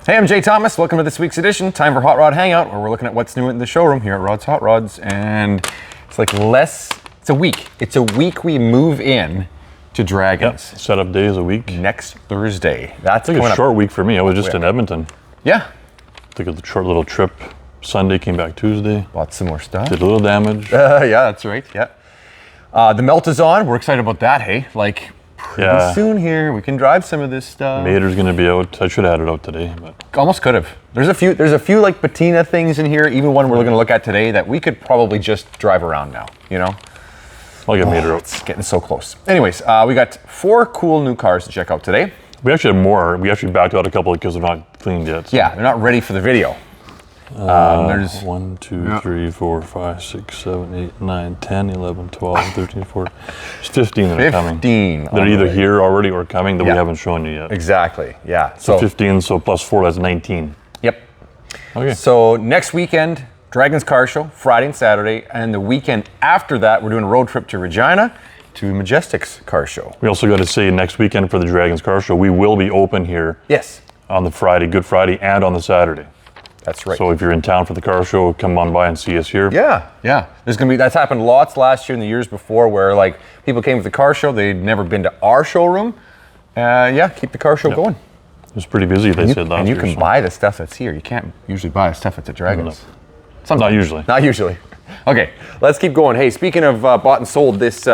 Hey, I'm Jay Thomas. Welcome to this week's edition. Time for Hot Rod Hangout, where we're looking at what's new in the showroom here at Rod's Hot Rods. And it's like it's a week. It's a week we move in to Draggins. Yep. Setup day is a week. Next Thursday. That's like a short week for me. I was just in Edmonton. Yeah. Took a short little trip. Sunday, came back Tuesday. Bought some more stuff. Did a little damage. Yeah, that's right. Yeah. The melt is on. We're excited about that, hey? Like, pretty soon here, we can drive some of this stuff. Mater's gonna be out. I should have had it out today, but almost could have. There's a few like patina things in here, even one we're gonna look at today that we could probably just drive around now, you know? I'll get Mater out. It's getting so close. Anyways, we got 4 cool new cars to check out today. We actually have more. We actually backed out a couple because they're not cleaned yet. So. Yeah, they're not ready for the video. There's 1, 2, 3, 4, 5, 6, 7, 8, 9, 10, 11, 12, 13, 14. There's 15 that are coming. 15. That are either here already or coming that we haven't shown you yet. Exactly, yeah. So 15, so plus 4, that's 19. Yep. Okay. So next weekend, Draggins Car Show, Friday and Saturday, and the weekend after that, we're doing a road trip to Regina to Majestic's Car Show. We also got to say next weekend for the Draggins Car Show, we will be open here. Yes. On the Friday, Good Friday, and on the Saturday. That's right. So if you're in town for the car show, come on by and see us here. Yeah. That's happened lots last year and the years before where like people came to the car show, they'd never been to our showroom. Keep the car show going. It was pretty busy, they said last year. And you can buy the stuff that's here. You can't usually buy the stuff that's at Draggins. No. Not usually. Not usually. Okay, let's keep going. Hey, speaking of bought and sold, this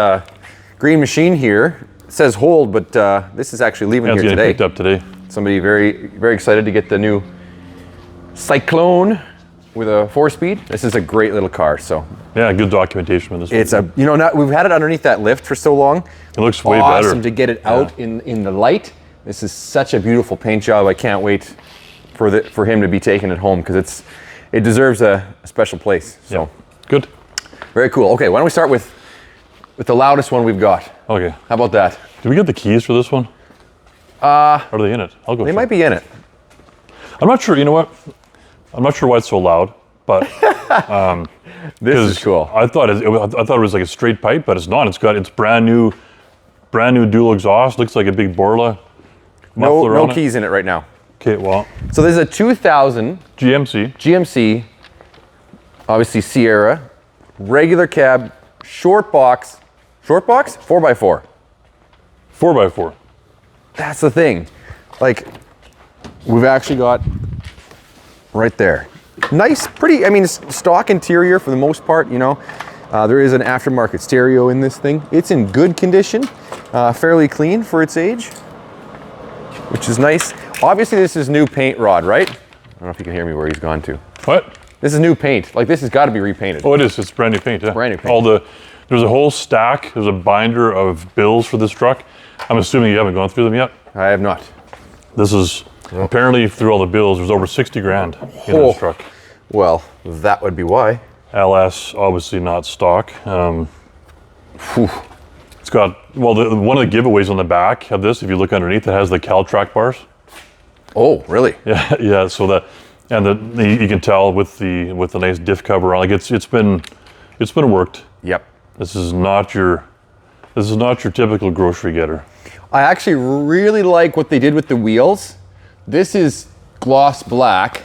green machine here says hold, but this is actually leaving here today. It's getting picked up today. Somebody very, very excited to get the new Cyclone with a 4-speed. This is a great little car. So yeah, good documentation with this. It's we've had it underneath that lift for so long. It looks way better. Awesome to get it out in the light. This is such a beautiful paint job. I can't wait for him to be taking it home because it deserves a special place. So good. Very cool. Okay, why don't we start with the loudest one we've got? Okay. How about that? Did we get the keys for this one? Are they in it? I'll go. They might be in it. I'm not sure. You know what? I'm not sure why it's so loud, but this is cool. I thought it was like a straight pipe, but it's not. It's brand new dual exhaust. Looks like a big Borla muffler on it. No keys in it right now. Okay, well. So there's a 2000 GMC, obviously Sierra, regular cab, short box, 4x4. 4x4. That's the thing. Like, we've actually got right there. Nice, pretty, stock interior for the most part, you know. There is an aftermarket stereo in this thing. It's in good condition, fairly clean for its age, which is nice. Obviously, this is new paint, Rod, right? I don't know if you can hear me where he's gone to. What? This is new paint. Like, this has got to be repainted. Oh, it is. It's brand new paint, yeah. Brand new paint. There's a whole stack, there's a binder of bills for this truck. I'm assuming you haven't gone through them yet? I have not. This is, apparently through all the bills, there's over 60 grand in this truck. Well, that would be why. LS, obviously not stock. It's got, one of the giveaways on the back of this, if you look underneath, it has the Caltrack bars. Oh, really? Yeah. So that, and you can tell with the nice diff cover on. Like it's been worked. Yep. This is not your typical grocery getter. I actually really like what they did with the wheels. This is gloss black,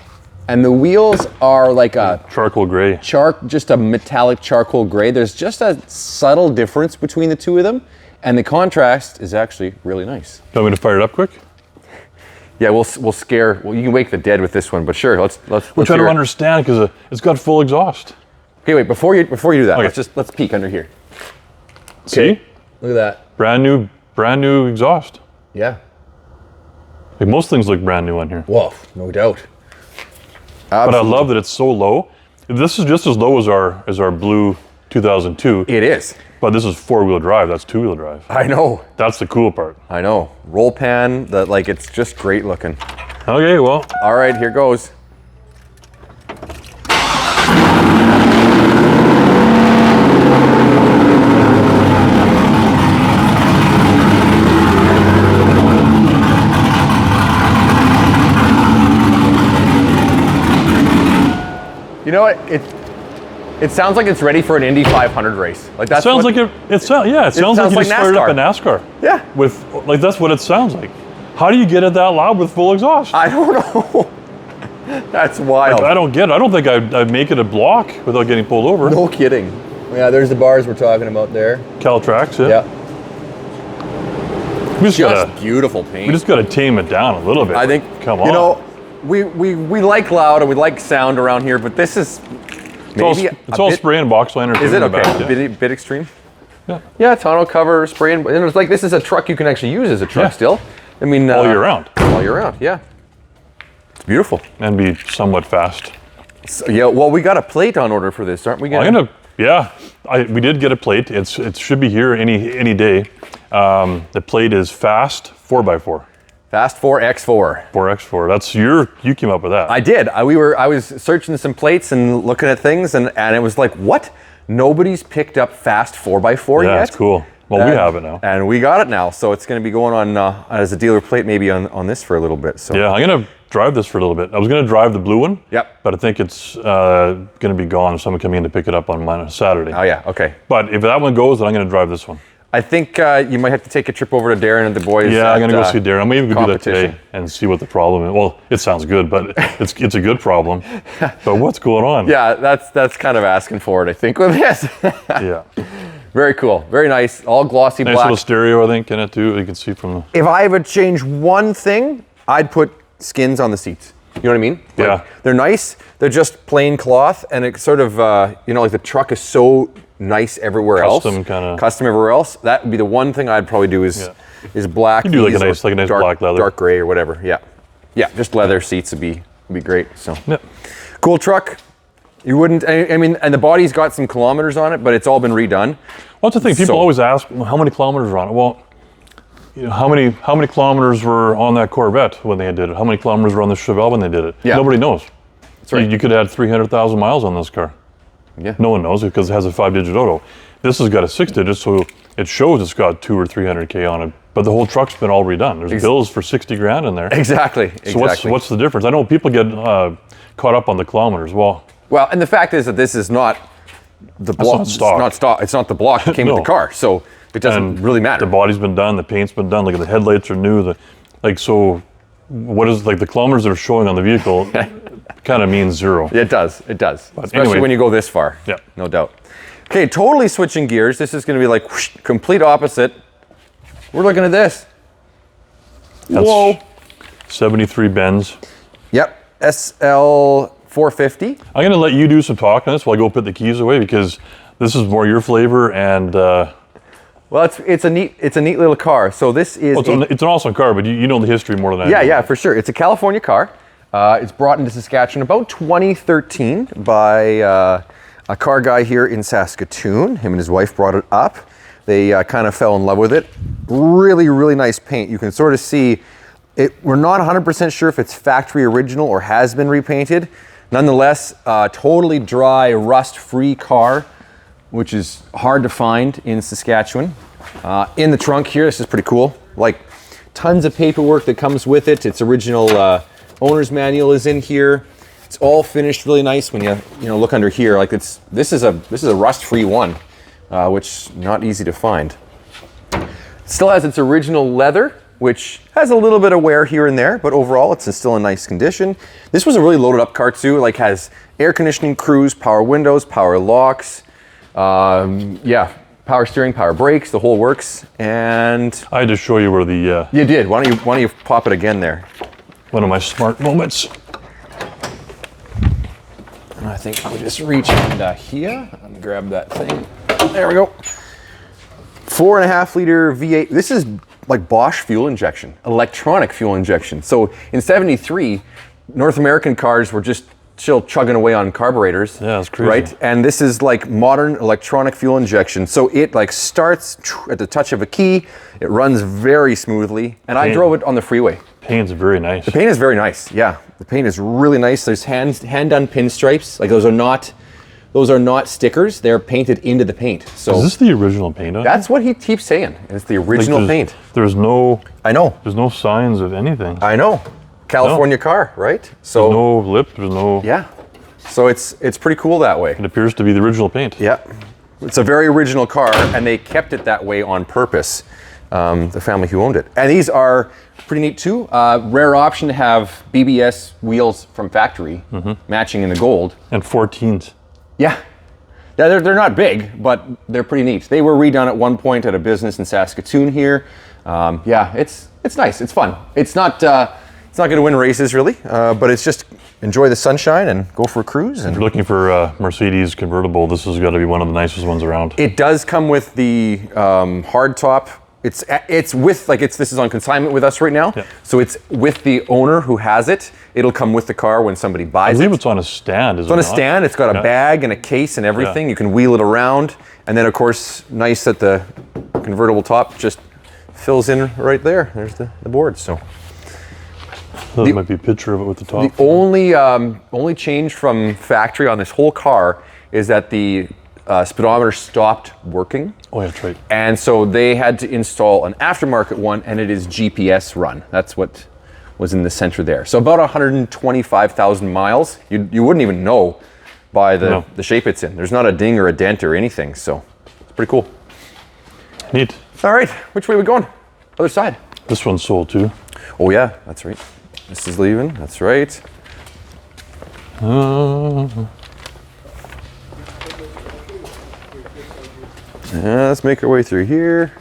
and the wheels are like a charcoal gray. Just a metallic charcoal gray. There's just a subtle difference between the two of them, and the contrast is actually really nice. You want me to fire it up quick? Yeah, we'll scare. Well, you can wake the dead with this one, but sure, let's. We're trying to understand because it's got full exhaust. Okay, wait. Before you do that, let's peek under here. Okay. See? Look at that. Brand new exhaust. Yeah. Like most things look brand new on here. Whoa, no doubt. Absolutely. But I love that it's so low. This is just as low as our blue 2002. It is. But this is 4-wheel drive. That's 2-wheel drive. I know. That's the cool part. I know. Roll pan. It's just great looking. Okay, well. All right, here goes. You know what? It sounds like it's ready for an Indy 500 race. Like that sounds like it sounds like you just fired up a NASCAR. Yeah. That's what it sounds like. How do you get it that loud with full exhaust? I don't know. That's wild. I don't get it. I don't think I'd make it a block without getting pulled over. No kidding. Yeah, there's the bars we're talking about there. Caltrax, yeah. Yeah. We just gotta, beautiful paint. we just got to tame it down a little bit. I think, Come on. you know, we like loud and we like sound around here, but this is maybe it's all spray and box liner. Is it okay? Back, yeah. Bit extreme. Yeah. Yeah, tonneau cover, spray, and it's like this is a truck you can actually use as a truck still. I mean, all year round. All year round, yeah. It's beautiful. And be somewhat fast. So, yeah, well, we got a plate on order for this, aren't we? We did get a plate. It should be here any day. The plate is Fast 4x4. Fast 4x4. 4x4. That's you came up with that. I did. I was searching some plates and looking at things, and it was like, what? Nobody's picked up Fast 4x4 yet? Yeah, that's cool. Well, we have it now. And we got it now, so it's going to be going on as a dealer plate maybe on this for a little bit. So yeah, I'm going to drive this for a little bit. I was going to drive the blue one. Yep. But I think it's going to be gone. Someone coming in to pick it up on Saturday. Oh yeah, okay. But if that one goes, then I'm going to drive this one. I think you might have to take a trip over to Darren and the boys. Yeah, I'm going to go see Darren. I'm even going to do that competition. today and see what the problem is. Well, it sounds good, but it's a good problem. But what's going on? Yeah, that's kind of asking for it, I think, with this. Yeah. Very cool. Very nice. All glossy Nice black. little stereo, I think, in it too. You can see from the... If I would change one thing, I'd put skins on the seats. You know what I mean? Like, Yeah. They're nice. They're just plain cloth, and it's sort of, like the truck is so nice everywhere Custom else. kinda. Custom everywhere else. That would be the one thing I'd probably do is black. You do like a these nice or black leather. dark gray or whatever. Yeah. Yeah, just leather seats would be great. So Yeah. cool truck. You wouldn't, I mean, and the body's got some kilometers on it, but it's all been redone. Well, that's the thing. People So- always ask, well, how many kilometers are on it? Well, how many kilometers were on that Corvette when they did it? How many kilometers were on the Chevelle when they did it? Yeah. Nobody knows. That's right. You could add 300,000 miles on this car. Yeah. No one knows because it has a 5-digit auto. This has got a 6-digit, so it shows it's got 200 or 300K on it. But the whole truck's been all redone. There's bills for 60 grand in there. Exactly. So what's the difference? I know people get caught up on the kilometers. Well, and the fact is that this is not the block. not stock. It's not stock. It's not the block that came with No. the car, so it doesn't really matter. the body's been done, the paint's been done. Like the headlights are new. So what is like the kilometers that are showing on the vehicle kind of means zero. It does. It does. Especially anyway. when you go this far. Yeah. No doubt. Okay, totally switching gears. This is going to be like whoosh, complete opposite. We're looking at this. That's Whoa. 73 Benz. Yep. SL 450. I'm going to let you do some talking on this while I go put the keys away because this is more your flavor and Well, it's a neat little car. So this is it's an awesome car, but you know the history more than I do. yeah, for sure. It's a California car. It's brought into Saskatchewan about 2013 by a car guy here in Saskatoon. Him and his wife brought it up. They kind of fell in love with it. Really, really nice paint. You can sort of see it. We're not 100% sure if it's factory original or has been repainted. Nonetheless, totally dry, rust-free car, which is hard to find in Saskatchewan. In the trunk here, this is pretty cool. Like tons of paperwork that comes with it. Its original owner's manual is in here. It's all finished really nice when you look under here. Like this is a rust-free one, which is not easy to find. It still has its original leather, which has a little bit of wear here and there, but overall it's still in nice condition. This was a really loaded up car too. Like has air conditioning, cruise, power windows, power locks. Power steering, power brakes, the whole works. And I had to show you where the you did. Why don't you pop it again there? one of my smart moments. And I think we just reach into here and grab that thing. There we go. 4.5 liter V8. This is like Bosch fuel injection, electronic fuel injection. So in '73, North American cars were just still chugging away on carburetors. Yeah, it's crazy. Right? And this is like modern electronic fuel injection. So it like starts at the touch of a key. It runs very smoothly. And I drove it on the freeway. Paint's very nice. The paint is very nice. Yeah, the paint is really nice. There's hand done pinstripes. Like those are not stickers. They're painted into the paint. So Is this the original paint on it? that's what he keeps saying. It's the original paint. There's no I know. There's no signs of anything. I know. California car, right? So There's no lip, there's no yeah. So it's pretty cool that way. It appears to be the original paint. Yeah. It's a very original car, and they kept it that way on purpose. the family who owned it. And these are pretty neat too. Rare option to have BBS wheels from factory, matching in the gold. And 14s. Yeah. Yeah, they're not big, but they're pretty neat. They were redone at one point at a business in Saskatoon here. Yeah, it's nice. It's fun. It's not going to win races really, but it's just enjoy the sunshine and go for a cruise. And if you're looking for a Mercedes convertible, this has got to be one of the nicest ones around. It does come with the hard top. It's with this is on consignment with us right now. Yeah. So it's with the owner who has it. It'll come with the car when somebody buys it. I believe it's on a stand, It's on a stand. It's got a bag and a case and everything. Yeah. You can wheel it around. And then of course, nice that the convertible top just fills in right there. There's the board. So there might be a picture of it with the top. the only change from factory on this whole car is that the speedometer stopped working. Oh, yeah, that's right. And so they had to install an aftermarket one, and it is GPS run. That's what was in the center there. So about 125,000 miles. You wouldn't even know by the shape it's in. There's not a ding or a dent or anything, so it's pretty cool. Neat. All right, which way are we going? Other side. This one's sold too. Oh yeah, that's right. This is leaving, that's right. Let's make our way through here.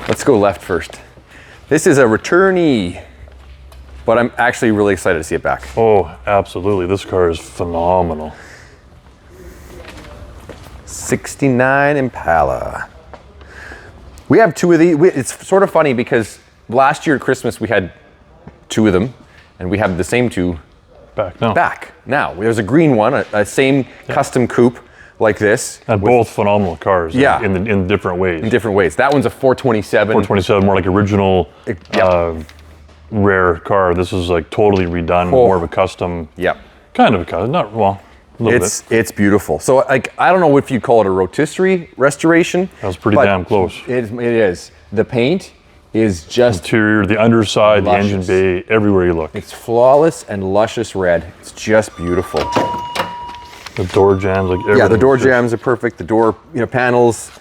Let's go left first. This is a returnee, but I'm actually really excited to see it back. Oh, absolutely. This car is phenomenal. 69 Impala. We have two of these. It's sort of funny because last year at Christmas we had two of them, and we have the same two back now. There's a green one, a same custom coupe like this. And both phenomenal cars in different ways. In different ways. That one's a 427. 427, more like original rare car. This is like totally redone, more of a custom. Yep. Kind of a custom, not, well, a little bit. It's beautiful. So like, I don't know if you'd call it a rotisserie restoration. That was pretty damn close. It is. The paint is just interior, the underside, luscious. The engine bay, everywhere you look. It's flawless and luscious red. It's just beautiful. The door jams, like everything. Yeah, the door jams are perfect. The door, panels,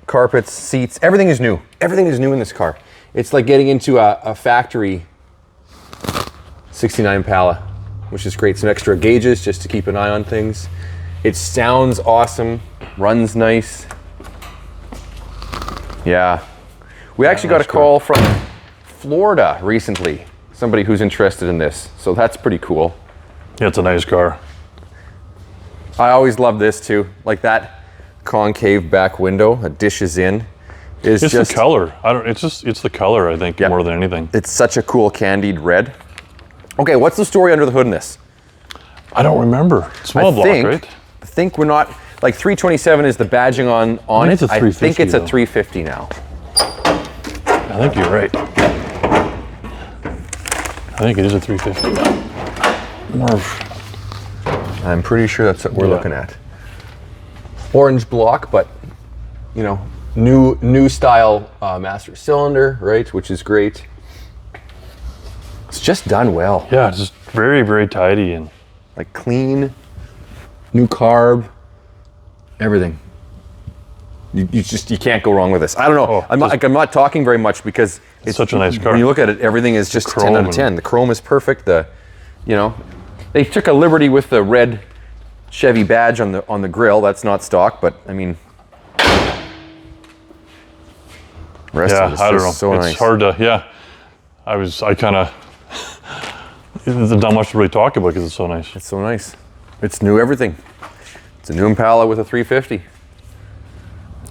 carpets, seats, everything is new. Everything is new in this car. It's like getting into a factory 69 Impala, which is great. Some extra gauges just to keep an eye on things. It sounds awesome, runs nice. Yeah. We actually got a call from Florida recently, somebody who's interested in this. So that's pretty cool. Yeah, it's a nice car. I always love this too. Like that concave back window, it dishes in. It's just the color. It's the color, I think, more than anything. It's such a cool candied red. Okay, what's the story under the hood in this? I don't remember. Small block, right? I think we're not, like 327 is the badging on it. I think it's a 350 now. I think you're right. I think it is a 350 now. More of, I'm pretty sure that's what we're looking at. Orange block, but new style master cylinder, right? Which is great. It's just done well. Yeah, it's just very, very tidy and like clean, new carb, everything. You can't go wrong with this. I don't know. I'm not talking very much because it's such a nice car. When you look at it, everything is just 10 out of 10. The chrome is perfect. They took a liberty with the red Chevy badge on the grill. That's not stock, but I mean, rest of this I don't know. So it's nice. Hard to. I kind of. There's not much to really talk about because it's so nice. It's so nice. It's new everything. It's a new Impala with a 350.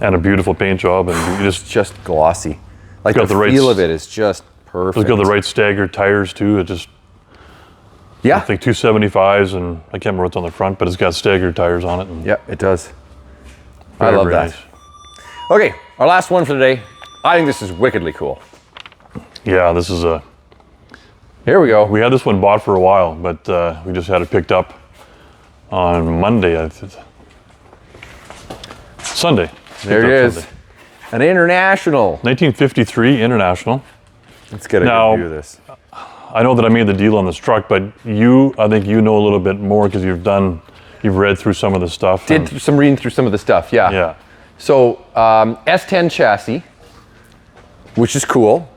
And a beautiful paint job, and just glossy. Like the feel of it is just perfect. It's got the right staggered tires too. It just. Yeah. I think 275s, and I can't remember what's on the front, but it's got staggered tires on it. And yeah, it does. I love that. Nice. Okay, our last one for today. I think this is wickedly cool. Yeah, this is a. Here we go. We had this one bought for a while, but we just had it picked up on Monday. Sunday. There it is. Sunday. An International. 1953 International. Let's get a good view of this. I know that I made the deal on this truck, but I think you know a little bit more because you've you've read through some of the stuff. Did some reading through some of the stuff, yeah. Yeah. So S10 chassis, which is cool.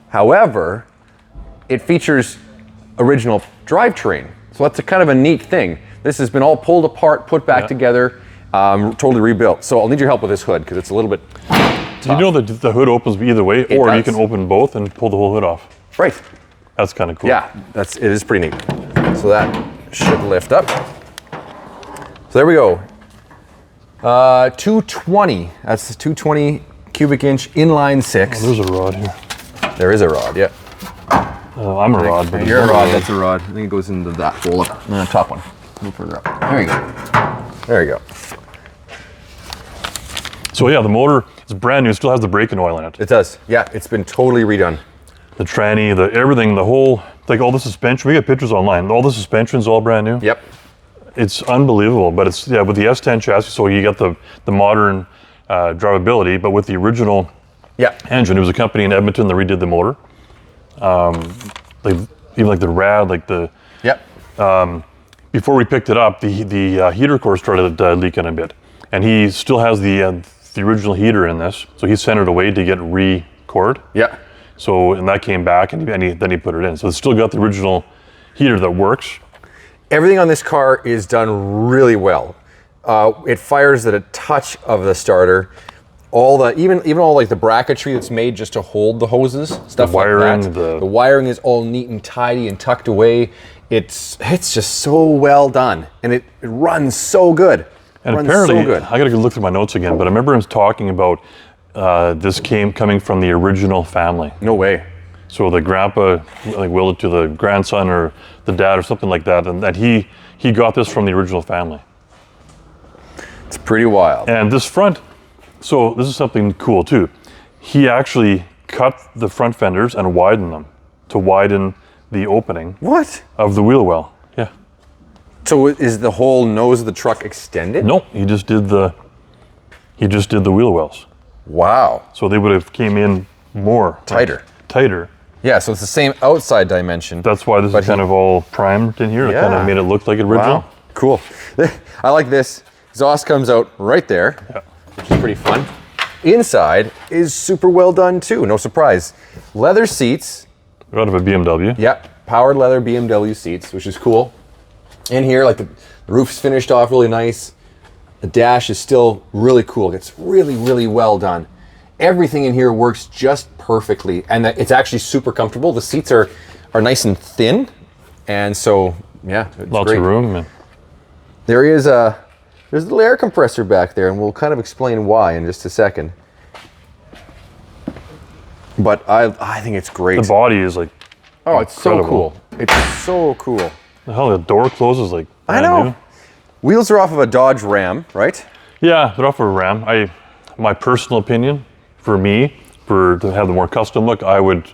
However, it features original drivetrain. So that's a kind of a neat thing. This has been all pulled apart, put back together, totally rebuilt. So I'll need your help with this hood because it's a little bit tough. You know that the hood opens either way, or you can open both and pull the whole hood off. Right. That's kind of cool. Yeah, it is pretty neat. So that should lift up. So there we go. 220. That's the 220 cubic inch inline six. Oh, there's a rod here. There is a rod, yeah. I'm a rod, but you're a rod. That's a rod. I think it goes into that hole up, the top one. A little further up. There you go. There you go. So yeah, the motor is brand new. It still has the braking oil in it. It does. Yeah, it's been totally redone. The tranny, everything, the whole, like all the suspension. We got pictures online. All the suspension's all brand new. Yep. It's unbelievable, but it's with the S10 chassis. So you got the modern drivability, but with the original engine. It was a company in Edmonton that redid the motor. Even like the rad, like the before we picked it up, the heater core started leaking a bit, and he still has the original heater in this, so he sent it away to get re-cored. Yeah. So and that came back, and then he put it in. So it's still got the original heater that works. Everything on this car is done really well. It fires at a touch of the starter. All the even all like the bracketry that's made just to hold the hoses, stuff like that. The wiring is all neat and tidy and tucked away. It's just so well done, and it runs so good. And apparently, I gotta go look through my notes again, but I remember him talking about this coming from the original family. No way. So the grandpa like willed it to the grandson or the dad or something like that, and that he got this from the original family. It's pretty wild. And this front. So this is something cool too. He actually cut the front fenders and widened them to widen the opening of the wheel well. Yeah. So is the whole nose of the truck extended? No, he just did the wheel wells. Wow. So they would have came in more tighter. Tighter. Yeah, so it's the same outside dimension. That's why this is kind of all primed in here. It kind of made it look like original. Wow. Cool. I like this. Exhaust comes out right there. Yeah. Which is pretty fun. Inside is super well done too, no surprise. Leather seats. Out of a BMW. Yeah, powered leather BMW seats, which is cool. In here, like the roof's finished off really nice. The dash is still really cool. It's really, really well done. Everything in here works just perfectly, and it's actually super comfortable. The seats are nice and thin, and so, yeah, it's lots of room. Man. There's a little air compressor back there, and we'll kind of explain why in just a second. But I think it's great. The body is like it's so cool. It's so cool. The hell, the door closes like I know. New. Wheels are off of a Dodge Ram, right? Yeah, they're off of a Ram. My personal opinion, for me, to have the more custom look, I would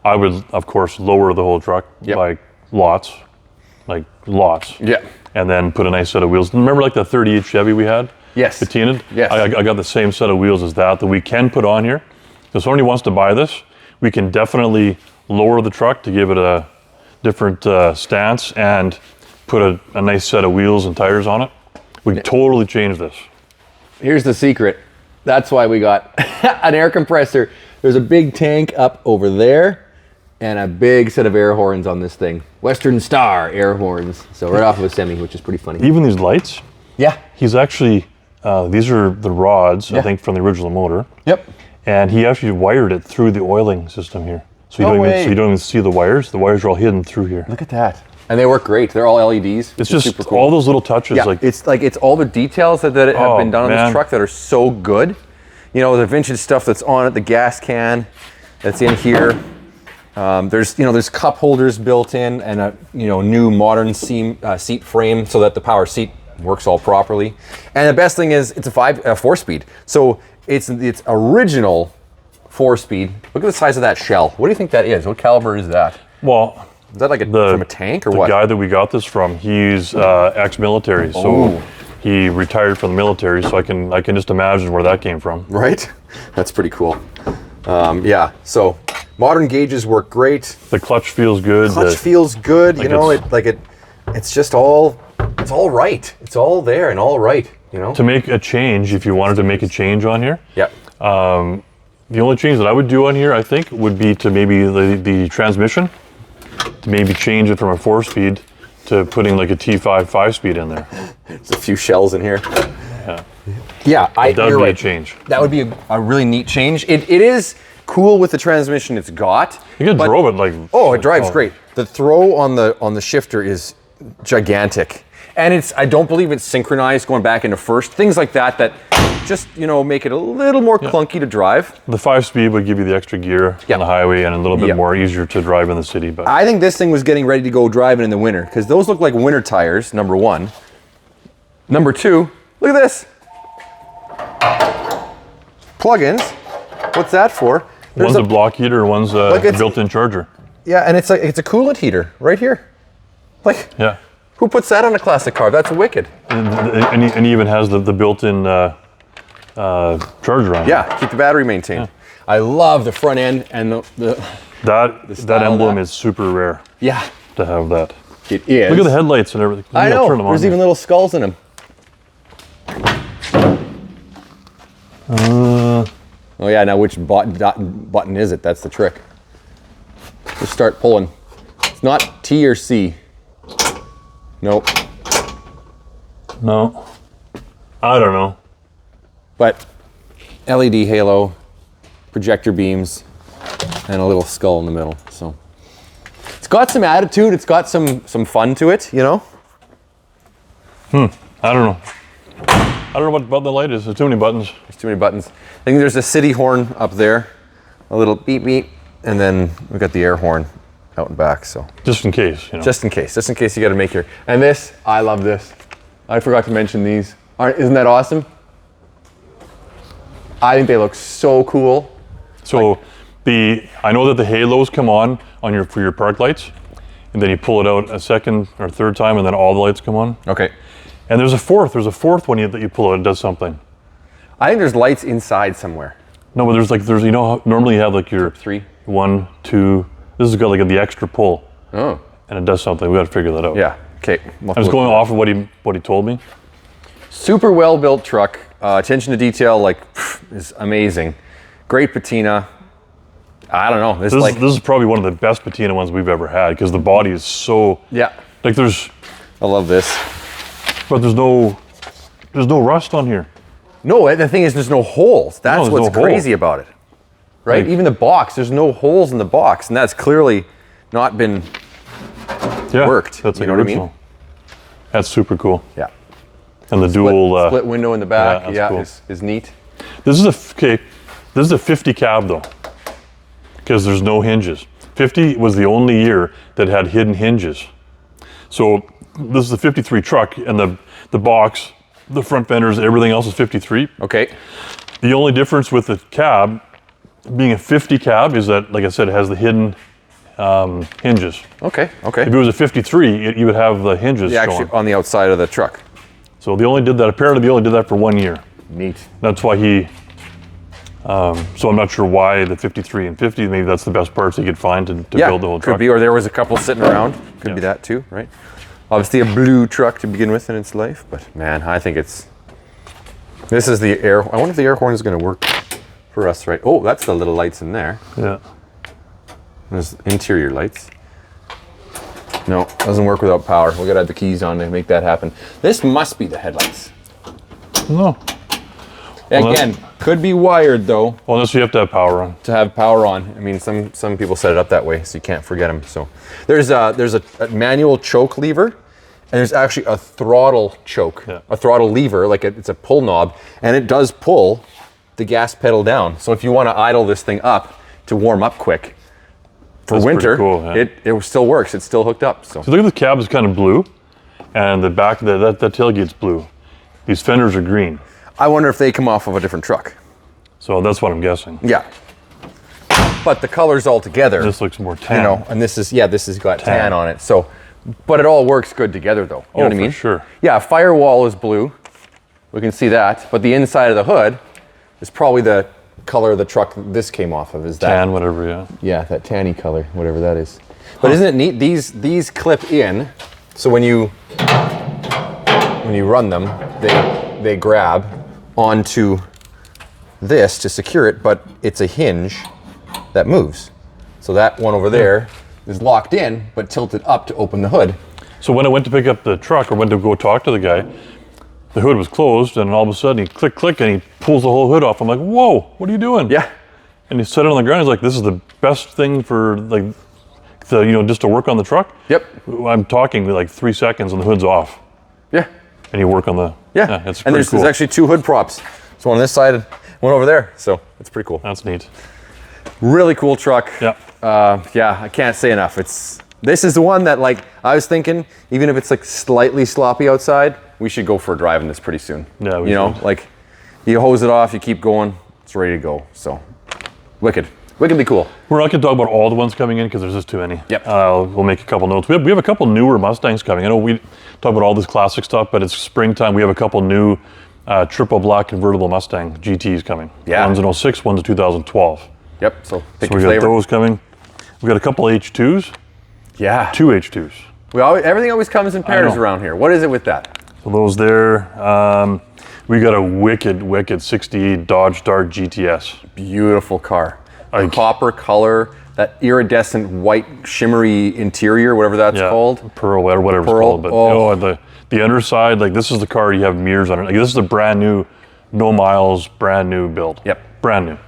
of course lower the whole truck by lots. Yeah. And then put a nice set of wheels. Remember like the 38 Chevy we had? Yes. Patinaed? Yes. I got the same set of wheels as that we can put on here. If somebody wants to buy this, we can definitely lower the truck to give it a different stance and put a nice set of wheels and tires on it. We can totally change this. Here's the secret. That's why we got an air compressor. There's a big tank up over there and a big set of air horns on this thing. Western Star air horns. So right off of a Semi, which is pretty funny. Even these lights. Yeah. He's actually, these are the rods, I think, from the original motor. Yep. And he actually wired it through the oiling system here. So you don't even see the wires. The wires are all hidden through here. Look at that. And they work great. They're all LEDs. It's just super cool. all those little touches. Yeah, it's all the details that have been done on this truck that are so good. You know, the vintage stuff that's on it, the gas can that's in here. There's cup holders built in and a new modern seat frame so that the power seat works all properly. And the best thing is it's a 4-speed. So it's original 4-speed. Look at the size of that shell. What do you think that is? What caliber is that? Well, is that like from a tank or what? The guy that we got this from, he's ex-military, so he retired from the military. So I can just imagine where that came from. Right, that's pretty cool. Yeah, so modern gauges work great. The clutch feels good. Feels good. It's just all it's all right. It's all there and all right, you know? To make a change, if you wanted to make a change on here, Yep. the only change that I would do on here, I think, would be to maybe the transmission, to maybe change it from a 4-speed to putting like a T5 5-speed in there. There's a few shells in here. Yeah. Yeah, That would you're be right. a change. That would be a really neat change. It is cool with the transmission it's got. You could drove it like... Oh, it drives great. The throw on the shifter is gigantic. And I don't believe it's synchronized going back into first. Things like that just, make it a little more clunky to drive. The 5-speed would give you the extra gear on the highway and a little bit more easier to drive in the city. But I think this thing was getting ready to go driving in the winter because those look like winter tires, number one. Number two, look at this. Plug-ins. What's that for? One's a block heater, one's a built-in charger. Yeah, and it's a coolant heater right here. Like, Yeah. who puts that on a classic car? That's wicked. And he even has the built-in charger on it. Yeah, keep the battery maintained. Yeah. I love the front end and That emblem is super rare yeah, to have that. it is. Look at the headlights and everything. I know. Turn them There's on even there. little skulls in them. Oh yeah, now which button is it? That's the trick. Just start pulling. It's not T or C. Nope. No. I don't know. But LED halo, projector beams, and a little skull in the middle. So it's got some attitude. It's got some fun to it, I don't know. I don't know what button the light is. There's too many buttons. There's too many buttons. I think there's a city horn up there, a little beep beep, and then we got the air horn out and back. So Just in case, just in case you got to make your. And this, I love this. I forgot to mention these. Isn't that awesome? I think they look so cool. So I know that the halos come on for your park lights, and then you pull it out a second or third time, and then all the lights come on. Okay. And there's a fourth one that you pull out and does something. I think there's lights inside somewhere. No, but there's how normally you have like your 3. 1, 2. This has got like the extra pull, Oh. and it does something. We got to figure that out. Yeah. Okay. I was going off of what he told me. Super well built truck. Attention to detail is amazing. Great patina. I don't know. This is probably one of the best patina ones we've ever had because the body is so I love this. but there's no rust on here. No, the thing is, there's no holes. That's there's what's no crazy hole. about it, right? Like- Even the box, there's no holes in the box, and that's clearly not been worked. That's You know what I mean? original. That's super cool. Yeah. And the dual Split window in the back. yeah, Yeah, that's cool. is neat. This is a 50 cab though, because there's no hinges. 50 was the only year that had hidden hinges. So this is the 53 truck, and the box, the front fenders, everything else is 53. Okay. The only difference with the cab being a 50 cab is that, like I said, it has the hidden hinges. Okay. If it was a 53, you would have the hinges Yeah, showing. actually, on the outside of the truck. So apparently they only did that for 1 year. Neat. That's why so I'm not sure why the 53 and 50, maybe that's the best parts you could find to build the whole truck. Could be, or there was a couple sitting around. Could be Yeah. that too, right? Obviously a blue truck to begin with in its life, but man, I think this is the air. I wonder if the air horn is going to work for us, right? Oh, that's the little lights in there. Yeah. There's interior lights. No, doesn't work without power. We gotta have the keys on to make that happen. This must be the headlights. No. Well, Again, could be wired though Well, unless you have to have power on. to have power on. I mean, some people set it up that way, so you can't forget them. So there's a manual choke lever, and there's actually a throttle choke, a throttle lever, it's a pull knob, and it does pull the gas pedal down. So if you want to idle this thing up to warm up quick for That's winter, pretty cool, yeah. it still works. It's still hooked up. So So look at the cab is kind of blue, and the back that tailgate's blue. These fenders are green. I wonder if they come off of a different truck. So that's what I'm guessing. Yeah. But the colors all together, This looks more tan. and this has got tan on it. So, but it all works good together though. You know what I mean? For sure. Yeah, firewall is blue. We can see that. But the inside of the hood is probably the color of the truck this came off of. Is that Tan, whatever, yeah. Yeah, that tanny color, whatever that is. But isn't it neat? These clip in, so when you when you run them, they grab onto this to secure it, but it's a hinge that moves. So that one over there is locked in, but tilted up to open the hood. So when I went to pick up the truck, or went to go talk to the guy, the hood was closed, and all of a sudden he click, and he pulls the whole hood off. I'm like, whoa, what are you doing? Yeah. And he set it on the ground. He's like, this is the best thing for like, just to work on the truck. Yep. I'm talking like 3 seconds and the hood's off. Yeah. And you work on the, and it's pretty there's cool. actually 2 hood props. So one on this side and one over there. So it's pretty cool. That's neat. Really cool truck. Yeah. Yeah, I can't say enough. This is the one that, like, I was thinking, even if it's like slightly sloppy outside, we should go for a drive in this pretty soon. Yeah, we you know, should. like, you hose it off, you keep going, it's ready to go. So, wickedly cool. We're not going to talk about all the ones coming in because there's just too many. Yep. We'll make a couple notes. We have a couple newer Mustangs coming. I know we talk about all this classic stuff, but it's springtime. We have a couple new triple black convertible Mustang GTs coming. Yeah. One's in 06, one's in 2012. Yep. So pick So your we got flavor. those coming. We got a couple H2s. Yeah. 2 H2s. Everything always comes in pairs around here. What is it with that? So those there. We got a wicked 68 Dodge Dart GTS. Beautiful car. Copper color, that iridescent white shimmery interior, whatever that's called. Pearl, whatever it's called. But the underside, like, this is the car, you have mirrors on it. Like, this is a brand new, no miles, brand new build. Yep. Brand new.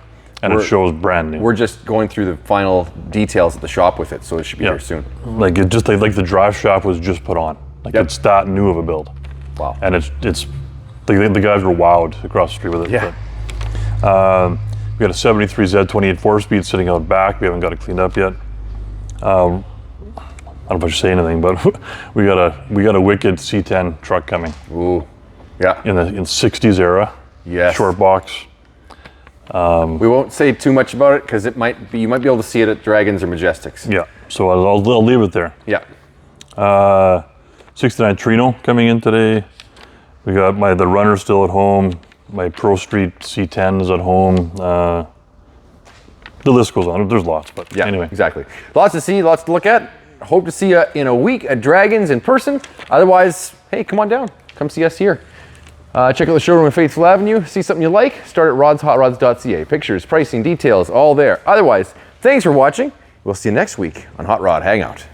And it shows brand new. We're just going through the final details at the shop with it, so it should be here soon. Like, it just, like the drive shaft was just put on. Like, it's that new of a build. Wow. And it's the guys were wowed across the street with it. Yeah. But, we got a 73 Z28 4-speed sitting out back. We haven't got it cleaned up yet. I don't know if I should say anything, but we got a wicked C10 truck coming. Ooh. Yeah. In 60s era. Yes. Short box. We won't say too much about it because you might be able to see it at Draggins or Majestics. Yeah. So I'll leave it there. Yeah. 69 Trino coming in today. We got the runner still at home. My Pro Street C10 is at home. The list goes on. There's lots, but anyway. Exactly. Lots to see, lots to look at. Hope to see you in a week at Draggins in person. Otherwise, hey, come on down. Come see us here. Check out the showroom at Faithful Avenue. See something you like? Start at rodshotrods.ca. Pictures, pricing, details, all there. Otherwise, thanks for watching. We'll see you next week on Hot Rod Hangout.